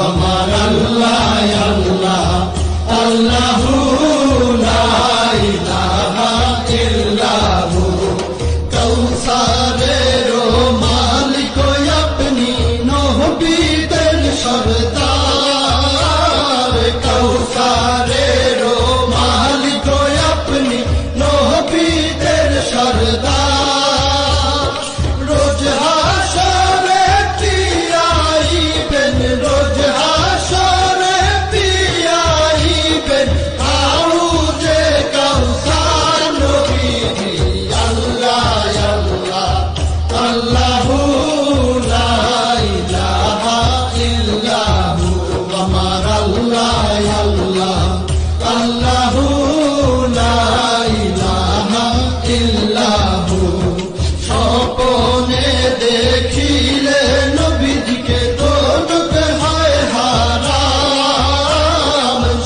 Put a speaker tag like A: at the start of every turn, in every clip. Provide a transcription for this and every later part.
A: আমার আল্লাহ আল্লাহ আল্লাহু লা ইলাহা ইল্লাহু কৌসারের মালিক আপনি নবীদের সরদার কৌসারের মালিক আপনি নবীদের সরদার রোজ হাসরে পিয়াইবেন রোজ হাসরে পিয়াইবেন আউজে কৌসার নবীজি আল্লাহ আল্লাহ আল্লাহু লা ইলাহা ইল্লাহু আমার আল্লাহ আল্লাহ আল্লাহু লা ইলাহা ইল্লাহু স্বপ্নে দেখিলে নবীজিকে দোজখ হয় হারাম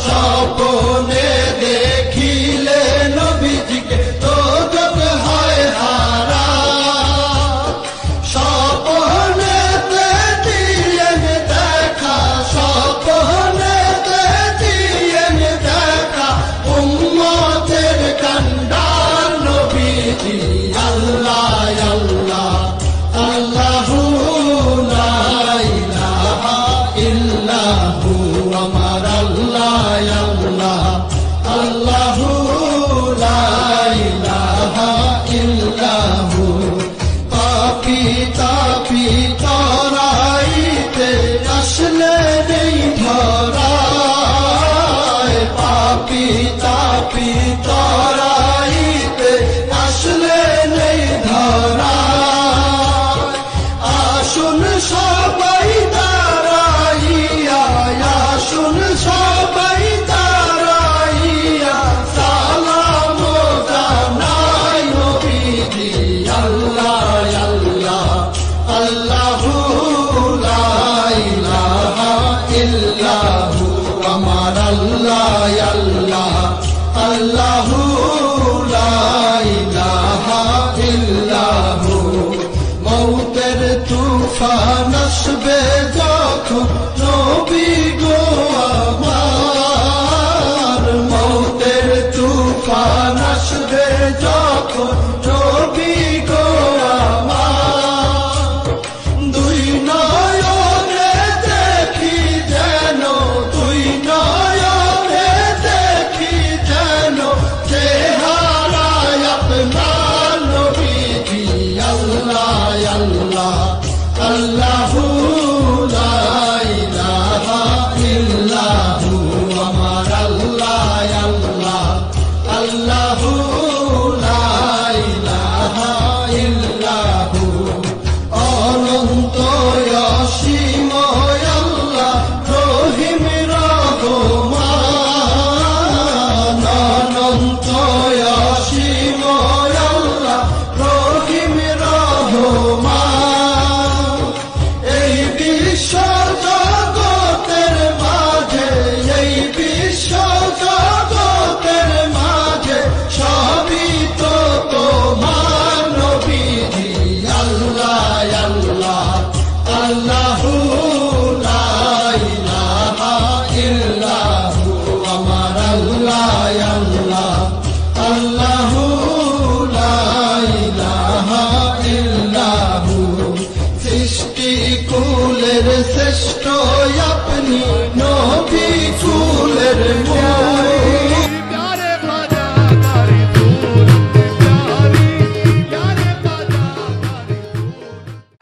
A: স্বপ্নে দেখিলে নবীজিকে দোজখ হয় হারাম স্বপ্নেতে দিয়েন দেখা স্বপ্নেতে দিয়েন দেখা উম্মতের কান্ডার নবীজি আল্লাহ আল্লাহ আল্লাহু লা ইলাহা ইল্লাহু আমার আল্লাহ আল্লাহ আল্লাহু লা ইলাহা ইল্লাহু পাপী তাপী তরাইতে আসলে নেই ধরায় পাপী তাপী তরাইতে আসলে নেই ধরায় আসুন সবাই দাঁড়াইয়া আসুন সবাই দাঁড়াইয়া সালাম জানাই নবীজি আল্লাহ আল্লাহ আল্লাহু লা ইলাহা ইল্লাহু আমার আল্লাহ আল্লাহ আল্লাহু লা ইলাহা ইল্লাহু মৌতের তুফান আসবে যখন নবী গো আমার মৌতের তুফান আসবে যখন নবী গো আমার দুই নয়নে দেখি যেন দুই নয়নে দেখি যেন চেহারায় আপনার নবীজি আল্লাহ আল্লাহ আল্লাহু লা ইলাহা ইল্লাহু আমার আল্লাহ আল্লাহ আল্লাহু লা ইলাহা ইল্লাহু অনন্ত অসীম আল্লাহ রহিম রহমান অনন্ত অসীম আল্লাহ রহিম রহমান এই বিশ্ব জগতের মাঝে এই বিশ্ব জগতের মাঝে সবই তো তোমার নবীজি আল্লাহ আল্লাহ আল্লাহু লা ইলাহা ইল্লাহু আমার আল্লাহ আল্লাহ আল্লাহু লা ইলাহা ইল্লাহু সৃষ্টি কুলের শ্রেষ্ঠ আপনি নবী কুলের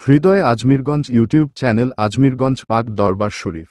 B: হৃদয় আজমিরগঞ্জ ইউটিউব চ্যানেল আজমিরগঞ্জ পাক দরবার শরীফ।